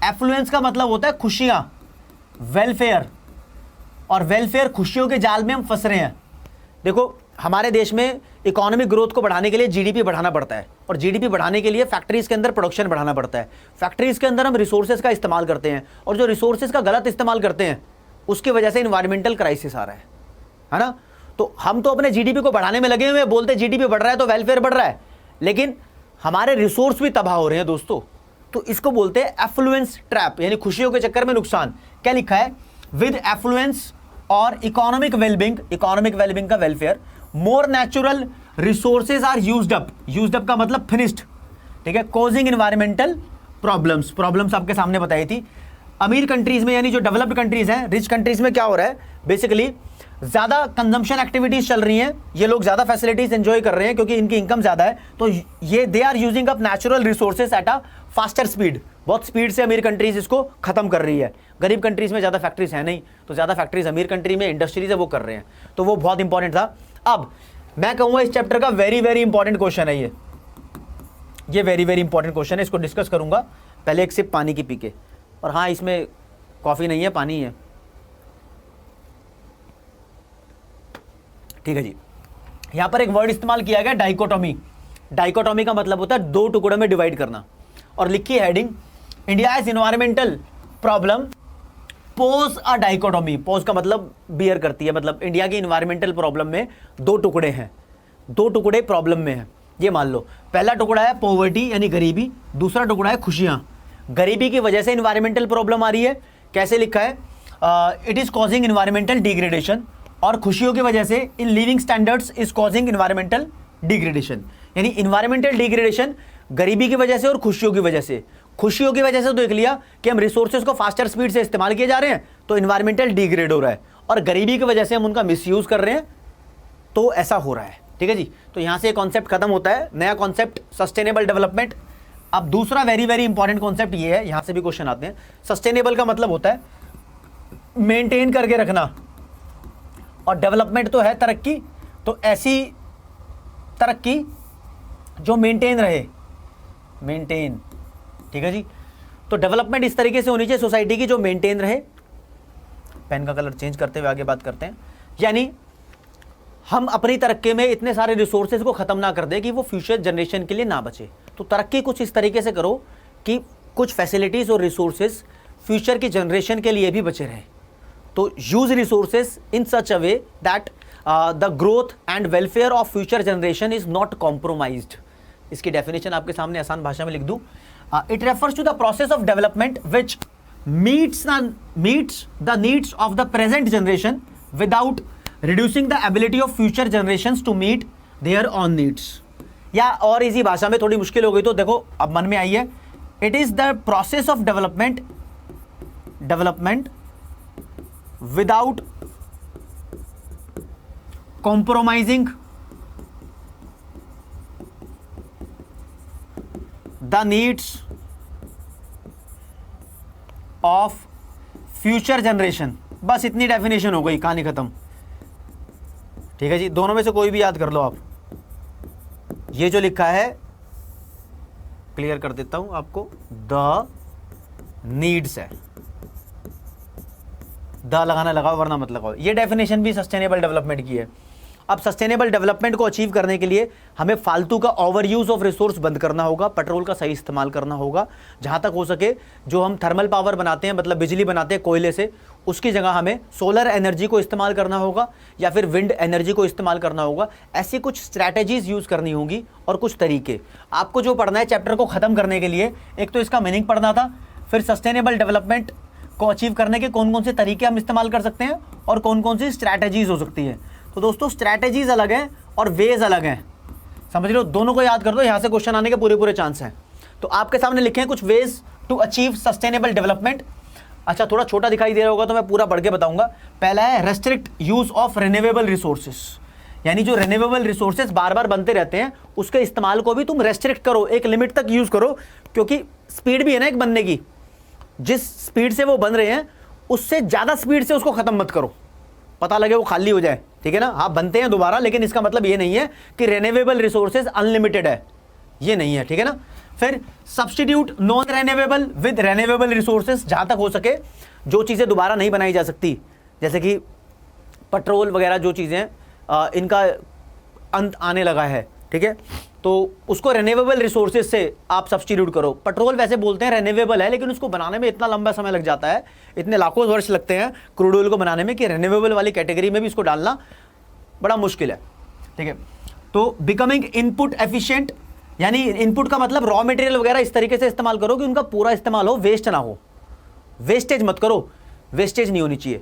Speaker 1: एफ्लुएंस का मतलब होता है खुशियां, वेलफेयर, और वेलफेयर खुशियों के जाल में हम फंस रहे हैं। देखो हमारे देश में इकोनॉमिक ग्रोथ को बढ़ाने के लिए जीडीपी बढ़ाना पड़ता है, और जीडीपी बढ़ाने के लिए फैक्ट्रीज के अंदर प्रोडक्शन बढ़ाना पड़ता है। फैक्ट्रीज के अंदर हम रिसोर्सेज का इस्तेमाल करते हैं, और जो रिसोर्सेज का गलत इस्तेमाल करते हैं उसकी वजह से इन्वायरमेंटल क्राइसिस आ रहा है ना। तो हम तो अपने जीडीपी को बढ़ाने में लगे हुए हैं, बोलते जीडीपी बढ़ रहा है तो वेलफेयर बढ़ रहा है, लेकिन हमारे रिसोर्स भी तबाह हो रहे हैं दोस्तों। तो इसको बोलते हैं एफ्लुएंस ट्रैप, यानी खुशियों के चक्कर में नुकसान। क्या लिखा है, विद एफ्लुएंस और इकोनॉमिक वेलबिंग का welfare, more natural resources are used up का मतलब फिनिश्ड, ठीक है, कॉजिंग इन्वायरमेंटल प्रॉब्लम्स आपके सामने बताई थी। अमीर कंट्रीज में, यानी जो डेवलप्ड कंट्रीज हैं, रिच कंट्रीज में क्या हो रहा है, बेसिकली ज़्यादा कंजम्पशन एक्टिविटीज चल रही हैं, ये लोग ज़्यादा फैसिलिटीज एंजॉय कर रहे हैं क्योंकि इनकी इनकम ज़्यादा है, तो ये they are using up natural resources at a faster speed, बहुत स्पीड से अमीर कंट्रीज इसको खत्म कर रही है। गरीब कंट्रीज में ज़्यादा फैक्ट्रीज है नहीं, तो ज़्यादा फैक्ट्रीज अमीर कंट्री में इंडस्ट्रीज है वो कर रहे हैं, तो वो बहुत इंपॉर्टेंट था। अब मैं कहूँगा इस चैप्टर का वेरी इंपॉर्टेंट क्वेश्चन है ये वेरी इंपॉर्टेंट क्वेश्चन है, इसको डिस्कस करूँगा। पहले एक सिप पानी की पी के, और हाँ इसमें कॉफ़ी नहीं है, पानी है, ठीक है जी। यहां पर एक वर्ड इस्तेमाल किया गया, डाइकोटॉमी। डाइकोटॉमी का मतलब होता है 2 टुकड़ों में डिवाइड करना, और लिखी heading, India is environmental problem pose a dichotomy. Pose का मतलब बियर करती है, मतलब इंडिया की इन्वायरमेंटल प्रॉब्लम में 2 टुकड़े हैं, 2 टुकड़े प्रॉब्लम में हैं। ये मान लो पहला टुकड़ा है पॉवर्टी यानी गरीबी, दूसरा टुकड़ा है खुशियां। गरीबी की वजह से इन्वायरमेंटल प्रॉब्लम आ रही है, कैसे लिखा है, it is causing environmental degradation, और खुशियों की वजह से in living standards is causing environmental degradation, यानी इन्वायरमेंटल डिग्रेडेशन गरीबी की वजह से और खुशियों की वजह से। खुशियों की वजह से तो देख लिया कि हम रिसोर्सेज को फास्टर स्पीड से इस्तेमाल किए जा रहे हैं, तो इन्वायरमेंटल डिग्रेड हो रहा है, और गरीबी की वजह से हम उनका मिसयूज कर रहे हैं, तो ऐसा हो रहा है, ठीक है जी। तो यहां से कॉन्सेप्ट खत्म होता है, नया कॉन्सेप्ट सस्टेनेबल डेवलपमेंट। अब दूसरा वेरी इंपॉर्टेंट कॉन्सेप्ट ये है, यहां से भी क्वेश्चन आते हैं। सस्टेनेबल का मतलब होता है मेंटेन करके रखना, और डेवलपमेंट तो है तरक्की, तो ऐसी तरक्की जो मेंटेन रहे, मेंटेन, ठीक है जी। तो डेवलपमेंट इस तरीके से होनी चाहिए सोसाइटी की जो मेंटेन रहे। पेन का कलर चेंज करते हुए आगे बात करते हैं, यानी हम अपनी तरक्की में इतने सारे रिसोर्सेज को खत्म ना कर दें कि वो फ्यूचर जनरेशन के लिए ना बचे। तो तरक्की कुछ इस तरीके से करो कि कुछ फैसिलिटीज और रिसोर्सेज फ्यूचर की जनरेशन के लिए भी बचे रहे। तो use resources in such a way that the growth and welfare of future generation is not compromised. इसकी डेफिनेशन आपके सामने आसान भाषा में लिख दूं, it refers to the process of development which meets the needs of the present generation without reducing the ability of future generations to meet their own needs. या और इजी भाषा में, थोड़ी मुश्किल हो गई तो देखो अब मन में आई है, it is the process of development without compromising the needs of future generation। बस इतनी डेफिनेशन हो गई, कहानी खत्म। ठीक है जी, दोनों में से कोई भी याद कर लो आप। ये जो लिखा है क्लियर कर देता हूं आपको, द नीड्स है, द लगाना लगाओ वरना मत लगाओ। ये डेफिनेशन भी सस्टेनेबल डेवलपमेंट की है। अब सस्टेनेबल डेवलपमेंट को अचीव करने के लिए हमें फालतू का ओवर यूज ऑफ रिसोर्स बंद करना होगा, पेट्रोल का सही इस्तेमाल करना होगा। जहां तक हो सके जो हम थर्मल पावर बनाते हैं, मतलब बिजली बनाते हैं कोयले से, उसकी जगह हमें सोलर एनर्जी को इस्तेमाल करना होगा या फिर विंड एनर्जी को इस्तेमाल करना होगा। ऐसी कुछ स्ट्रैटेजीज यूज करनी होगी और कुछ तरीके आपको जो पढ़ना है चैप्टर को खत्म करने के लिए। एक तो इसका मीनिंग पढ़ना था, फिर सस्टेनेबल डेवलपमेंट को अचीव करने के कौन कौन से तरीके हम इस्तेमाल कर सकते हैं और कौन कौन सी स्ट्रैटेजीज हो सकती है। तो दोस्तों स्ट्रैटेजीज अलग हैं और वेज अलग हैं, समझ लो, दोनों को याद कर दो, यहां से क्वेश्चन आने के पूरे चांस हैं। तो आपके सामने लिखे हैं कुछ ways to achieve sustainable development. अच्छा, थोड़ा छोटा दिखाई दे रहा होगा तो मैं पूरा पढ़ के बताऊंगा। पहला है restrict use of renewable resources, यानी जो रिन्यूएबल रिसोर्सेज बार बार बनते रहते हैं उसके इस्तेमाल को भी तुम रेस्ट्रिक्ट करो, एक लिमिट तक यूज करो, क्योंकि स्पीड भी है ना एक बनने की, जिस स्पीड से वो बन रहे हैं उससे ज्यादा स्पीड से उसको खत्म मत करो, पता लगे वो खाली हो जाए, ठीक है ना। हाँ बनते हैं दोबारा, लेकिन इसका मतलब ये नहीं है कि रिन्यूएबल रिसोर्सेज अनलिमिटेड है, ये नहीं है, ठीक है ना। फिर substitute non renewable with renewable resources, जहां तक हो सके जो चीजें दोबारा नहीं बनाई जा सकती, जैसे कि पेट्रोल वगैरह जो चीजें इनका अंत आने लगा है, ठीक है, तो उसको रिन्यूएबल रिसोर्सेज से आप सब्स्टिट्यूट करो। पेट्रोल वैसे बोलते हैं रिन्यूएबल है, लेकिन उसको बनाने में इतना लंबा समय लग जाता है, इतने लाखों वर्ष लगते हैं क्रूड ऑयल को बनाने में, कि रिन्यूएबल वाली कैटेगरी में भी इसको डालना बड़ा मुश्किल है, ठीक है। तो बिकमिंग इनपुट एफिशिएंट, यानी इनपुट का मतलब रॉ मटेरियल वगैरह इस तरीके से इस्तेमाल करो कि उनका पूरा इस्तेमाल हो, वेस्ट ना हो, वेस्टेज मत करो, वेस्टेज नहीं होनी चाहिए।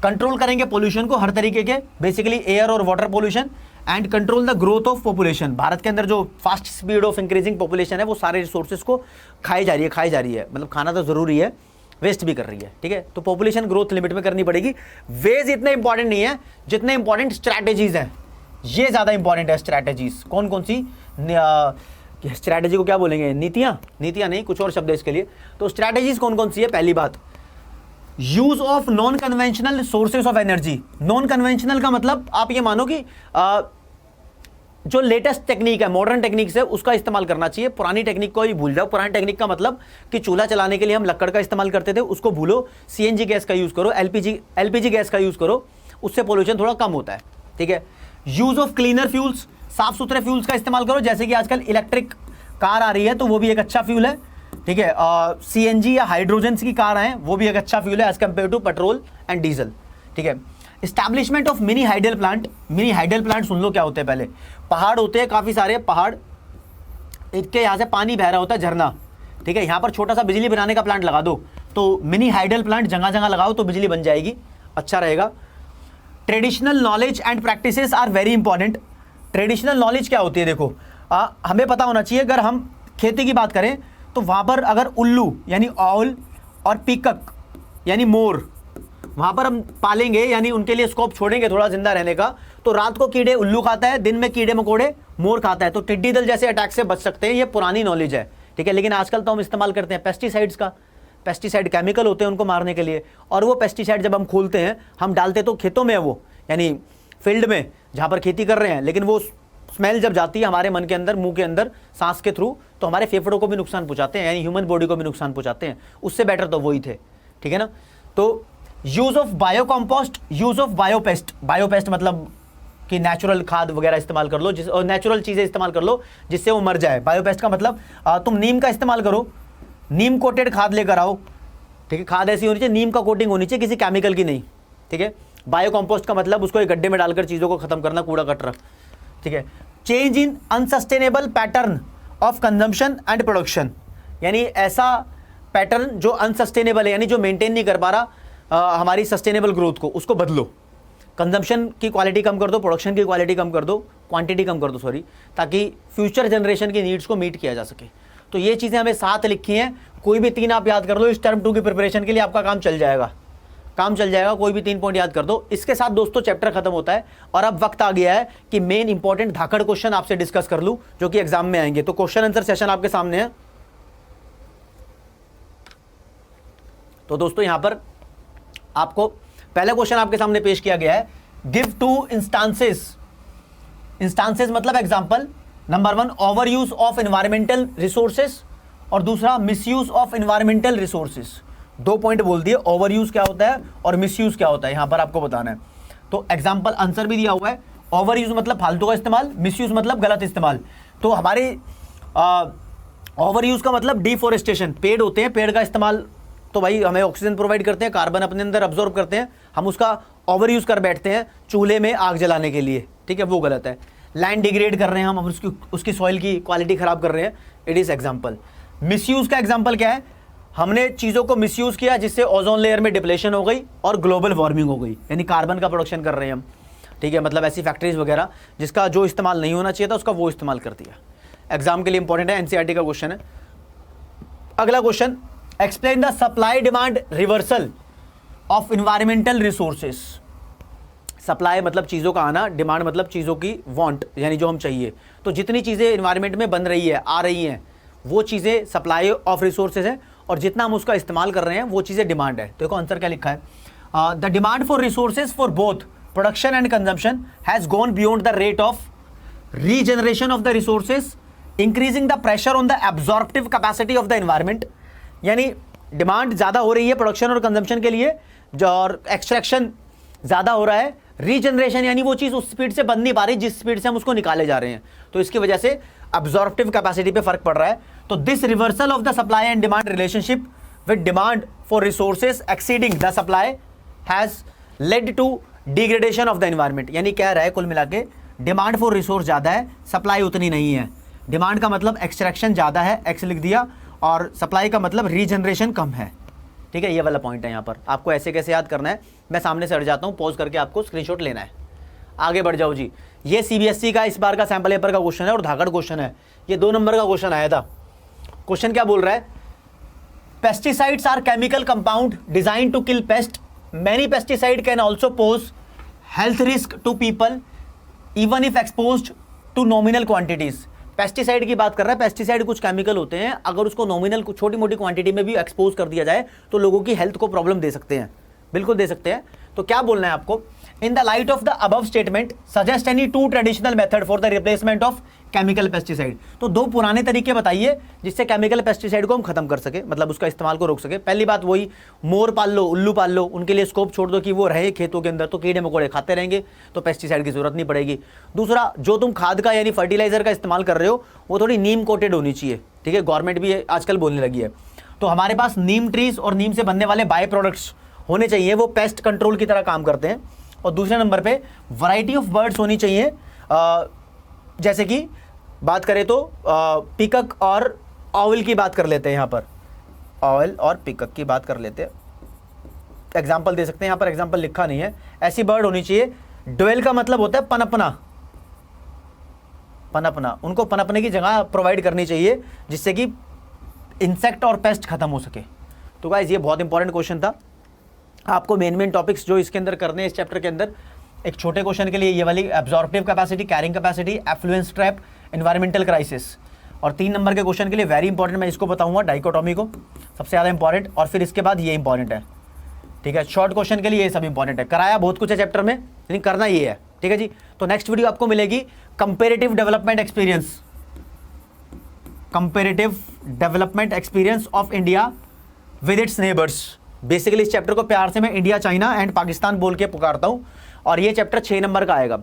Speaker 1: कंट्रोल करेंगे पोल्यूशन को हर तरीके के, बेसिकली एयर और water pollution, and control the growth of population. Bharat के अंदर जो fast speed of increasing population है वो सारे रिसोर्सेज को खाई जा रही है, मतलब खाना तो जरूरी है, वेस्ट भी कर रही है, ठीक है। तो पॉपुलेशन ग्रोथ लिमिट में करनी पड़ेगी। वेज इतने इंपॉर्टेंट नहीं है जितने इंपॉर्टेंट स्ट्रैटेजीज हैं, ये ज्यादा इंपॉर्टेंट है। स्ट्रैटेजीज कौन कौन सी, स्ट्रैटेजी को क्या बोलेंगे, नीतियां नहीं, कुछ और शब्द है इसके लिए। तो स्ट्रैटेजीज कौन कौन सी है, पहली बात use of non conventional sources of energy. Non conventional का मतलब आप ये मानो कि जो लेटेस्ट टेक्निक है, मॉडर्न टेक्निक्स है, उसका इस्तेमाल करना चाहिए। पुरानी टेक्निक को ही भूल जाओ। पुरानी टेक्निक का मतलब कि चूल्हा चलाने के लिए हम लकड़ का इस्तेमाल करते थे, उसको भूलो। सीएनजी गैस का यूज करो, एलपीजी गैस का यूज करो, उससे पोल्यूशन थोड़ा कम होता है, ठीक है। यूज ऑफ क्लीनर फ्यूल्स, साफ सुथरे फ्यूल्स का इस्तेमाल करो, जैसे कि आजकल इलेक्ट्रिक कार आ रही है तो वो भी एक अच्छा फ्यूल है, ठीक है। सीएनजी या हाइड्रोजन की कार है, वो भी एक अच्छा फ्यूल है as compare to petrol and diesel, ठीक है। Establishment of mini hydel plant. Mini hydel plant सुन लो क्या होते हैं। पहले पहाड़ होते हैं, काफी सारे पहाड़, इनके यहाँ से पानी बह रहा होता है, झरना, ठीक है। यहाँ पर छोटा सा बिजली बनाने का प्लांट लगा दो, तो मिनी हाइडल प्लांट जगह जगह लगाओ तो बिजली बन जाएगी, अच्छा रहेगा। Traditional knowledge and practices are very important. Traditional knowledge क्या होती है, देखो हमें पता होना चाहिए। अगर हम खेती की बात करें तो वहां पर अगर उल्लू यानी ऑल और पीकक यानी मोर वहां पर हम पालेंगे, यानी उनके लिए स्कोप छोड़ेंगे थोड़ा जिंदा रहने का, तो रात को कीड़े उल्लू खाता है, दिन में कीड़े मकोड़े मोर खाता है, तो टिड्डी दल जैसे अटैक से बच सकते हैं। ये पुरानी नॉलेज है, ठीक है। लेकिन आजकल तो हम इस्तेमाल करते हैं पेस्टिसाइड्स का। पेस्टिसाइड केमिकल होते हैं उनको मारने के लिए, और वो पेस्टिसाइड जब हम खोलते हैं, हम डालते तो खेतों में है वो, यानी फील्ड में जहां पर खेती कर रहे हैं, लेकिन वो स्मेल जब जाती है हमारे मन के अंदर, मुंह के अंदर, सांस के थ्रू, तो हमारे फेफड़ों को भी नुकसान पहुंचाते हैं, यानी ह्यूमन बॉडी को भी नुकसान पहुंचाते हैं। उससे बेटर तो वही थे, ठीक है ना। तो use of bio compost, use of biopest. Biopest मतलब कि नेचुरल खाद वगैरह इस्तेमाल कर लो, जिस और नेचुरल चीजें इस्तेमाल कर लो जिससे वो मर जाए। बायोपेस्ट का मतलब तुम नीम का इस्तेमाल करो, नीम कोटेड खाद लेकर आओ, ठीक है। खाद ऐसी होनी चाहिए, नीम का कोटिंग होनी चाहिए, किसी केमिकल की नहीं, ठीक है। बायो कॉम्पोस्ट का मतलब उसको एक गड्ढे में डालकर चीजों को खत्म करना, कूड़ा कचरा, ठीक है। Change in unsustainable pattern of consumption and production, यानी ऐसा पैटर्न जो अनसस्टेनेबल है, यानी जो मेंटेन नहीं कर पा रहा हमारी सस्टेनेबल ग्रोथ को, उसको बदलो। कंजम्पशन की क्वालिटी कम कर दो, प्रोडक्शन की क्वालिटी कम कर दो, क्वांटिटी कम कर दो, सॉरी, ताकि फ्यूचर जनरेशन की नीड्स को मीट किया जा सके। तो ये चीजें हमें साथ लिखी हैं, कोई भी तीन आप याद कर लो, इस टर्म 2 की प्रिपरेशन के लिए आपका काम चल जाएगा, कोई भी 3 पॉइंट याद कर दो। इसके साथ दोस्तों चैप्टर खत्म होता है, और अब वक्त आ गया है कि मेन इंपॉर्टेंट धाकड़ क्वेश्चन आपसे डिस्कस कर लूं, जो कि एग्जाम में आएंगे। तो क्वेश्चन आंसर सेशन आपके सामने है। तो दोस्तों यहां पर आपको पहला क्वेश्चन आपके सामने पेश किया गया है गिव 2 इंस्टांसेस। इंस्टांसेस मतलब example. Number 1 over use of environmental resources और दूसरा miss use of environmental resources. 2 point बोल दिए, ओवर यूज क्या होता है और मिस यूज क्या होता है, यहां पर आपको बताना है। तो एग्जाम्पल आंसर भी दिया हुआ है। ओवर यूज मतलब फालतू का इस्तेमाल, मिस यूज मतलब गलत इस्तेमाल। तो हमारे ओवर यूज का मतलब डिफोरेस्टेशन, पेड़ होते हैं, पेड़ का इस्तेमाल तो भाई हमें ऑक्सीजन प्रोवाइड करते हैं, कार्बन अपने अंदर अब्जॉर्ब करते हैं, हम उसका ओवर यूज कर बैठते हैं चूल्हे में आग जलाने के लिए, ठीक है, वो गलत है। लैंड डिग्रेड कर रहे हैं हम उसकी सॉइल की क्वालिटी खराब कर रहे हैं, इट इज एग्जाम्पल। मिसयूज का एग्जाम्पल क्या है, हमने चीज़ों को मिसयूज किया जिससे ओजोन लेयर में डिप्लेशन हो गई और ग्लोबल वार्मिंग हो गई, यानी कार्बन का प्रोडक्शन कर रहे हैं हम, ठीक है, मतलब ऐसी फैक्ट्रीज वगैरह जिसका जो इस्तेमाल नहीं होना चाहिए था उसका वो इस्तेमाल कर दिया। एग्जाम के लिए इंपॉर्टेंट है, एनसीईआरटी का क्वेश्चन है। अगला question, explain the supply demand reversal of environmental resources. Supply मतलब चीज़ों का आना, डिमांड मतलब चीज़ों की वांट, यानी जो हम चाहिए। तो जितनी चीज़ें इन्वायरमेंट में बन रही है, आ रही हैं, वो चीज़ें सप्लाई ऑफ रिसोर्सेज है, और जितना हम उसका इस्तेमाल कर रहे हैं वो चीज़ें डिमांड है। देखो आंसर क्या लिखा है, the demand for resources for both production and consumption has gone beyond the rate of regeneration of the resources, increasing the pressure on the absorptive capacity of the environment. यानी demand ज़्यादा हो रही है production और consumption के लिए, और extraction ज़्यादा हो रहा है। रीजनरेशन यानी वो चीज़ उस स्पीड से बन नहीं पा रही जिस स्पीड से हम उसको निकाले जा रहे हैं, तो इसकी वजह से अब्जॉर्प्टिव कैपेसिटी पे फर्क पड़ रहा है। तो this reversal of the supply and demand relationship with demand for resources exceeding the supply has led to degradation of the environment. यानी कह रहा है कुल मिला के डिमांड फॉर रिसोर्स ज़्यादा है, सप्लाई उतनी नहीं है। डिमांड का मतलब एक्सट्रैक्शन ज़्यादा है, एक्स लिख दिया, और सप्लाई का मतलब रीजनरेशन कम है, ठीक है, ये वाला पॉइंट है। यहाँ पर आपको ऐसे कैसे याद करना है, मैं सामने से हट जाता हूँ, पॉज करके आपको स्क्रीनशॉट लेना है। आगे बढ़ जाओ जी। ये सीबीएसई का इस बार का सैंपल पेपर का क्वेश्चन है और धाकड़ क्वेश्चन है, ये 2 नंबर का क्वेश्चन आया था। क्वेश्चन क्या बोल रहा है, pesticides are chemical compound design to kill pest, many pesticide can also pose health risk to people even if exposed to nominal quantities. Pesticide की बात कर रहा है, पेस्टिसाइड कुछ केमिकल होते हैं, अगर उसको नॉमिनल छोटी मोटी क्वांटिटी में भी एक्सपोज कर दिया जाए तो लोगों की हेल्थ को प्रॉब्लम दे सकते हैं, बिल्कुल दे सकते हैं। तो क्या बोलना है आपको, in the light of the above statement suggest any 2 traditional method for the replacement of chemical pesticide. तो 2 पुराने तरीके बताइए जिससे केमिकल पेस्टिसाइड को हम खत्म कर सके, मतलब उसका इस्तेमाल को रोक सके। पहली बात वही, मोर पाल लो, उल्लू पाल लो, उनके लिए स्कोप छोड़ दो कि वो रहे खेतों के अंदर, तो कीड़े मकोड़े खाते रहेंगे, तो पेस्टिसाइड की जरूरत नहीं पड़ेगी। दूसरा, जो तुम खाद का यानी फर्टिलाइजर का इस्तेमाल कर रहे हो वो थोड़ी नीम कोटेड होनी चाहिए, ठीक है, गवर्नमेंट भी आजकल बोलने लगी है। तो हमारे पास नीम ट्रीज और नीम से बनने वाले बाय प्रोडक्ट्स होने चाहिए, वो पेस्ट कंट्रोल की तरह काम करते हैं। और दूसरे नंबर पे वैरायटी ऑफ बर्ड्स होनी चाहिए, जैसे कि बात करें तो पिकक और ऑवल की बात कर लेते हैं, यहाँ पर ऑवल और पिकक की बात कर लेते हैं, एग्जाम्पल दे सकते हैं, यहाँ पर एग्जाम्पल लिखा नहीं है। ऐसी बर्ड होनी चाहिए, ड्वेल का मतलब होता है पनपना, पनपना, उनको पनपने की जगह प्रोवाइड करनी चाहिए जिससे कि इंसेक्ट और पेस्ट खत्म हो सके। तो गाइस ये बहुत इंपॉर्टेंट क्वेश्चन था। आपको मेन टॉपिक्स जो इसके अंदर करने हैं इस चैप्टर के अंदर, एक छोटे क्वेश्चन के लिए ये वाली absorptive capacity, carrying capacity, affluence trap, environmental crisis, और 3 नंबर के क्वेश्चन के लिए वेरी इंपॉर्टेंट मैं इसको बताऊंगा, डाइकोटॉमी को सबसे ज़्यादा इंपॉर्टेंट, और फिर इसके बाद ये इंपॉर्टेंट है, ठीक है। शॉर्ट क्वेश्चन के लिए ये सब इंपॉर्टेंट है, कराया बहुत कुछ है चैप्टर में लेकिन करना ये है, ठीक है जी। तो नेक्स्ट वीडियो आपको मिलेगी comparative development experience, comparative development experience of India with its neighbours. Basically इस चैप्टर को प्यार से मैं इंडिया, चाइना एंड पाकिस्तान बोल के पुकारता हूं, और ये चैप्टर 6 नंबर का आएगा।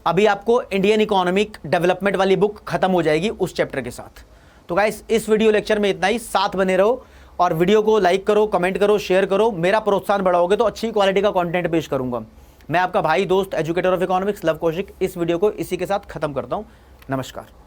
Speaker 1: अभी आपको इंडियन इकोनॉमिक डेवलपमेंट वाली बुक खत्म हो जाएगी उस चैप्टर के साथ। तो गाइस इस वीडियो लेक्चर में इतना ही, साथ बने रहो और वीडियो को लाइक करो, कमेंट करो, शेयर करो, मेरा प्रोत्साहन बढ़ाओगे तो अच्छी क्वालिटी का कंटेंट पेश करूंगा। मैं आपका भाई दोस्त educator of economics love Kaushik इस वीडियो को इसी के साथ खत्म करता हूं। नमस्कार।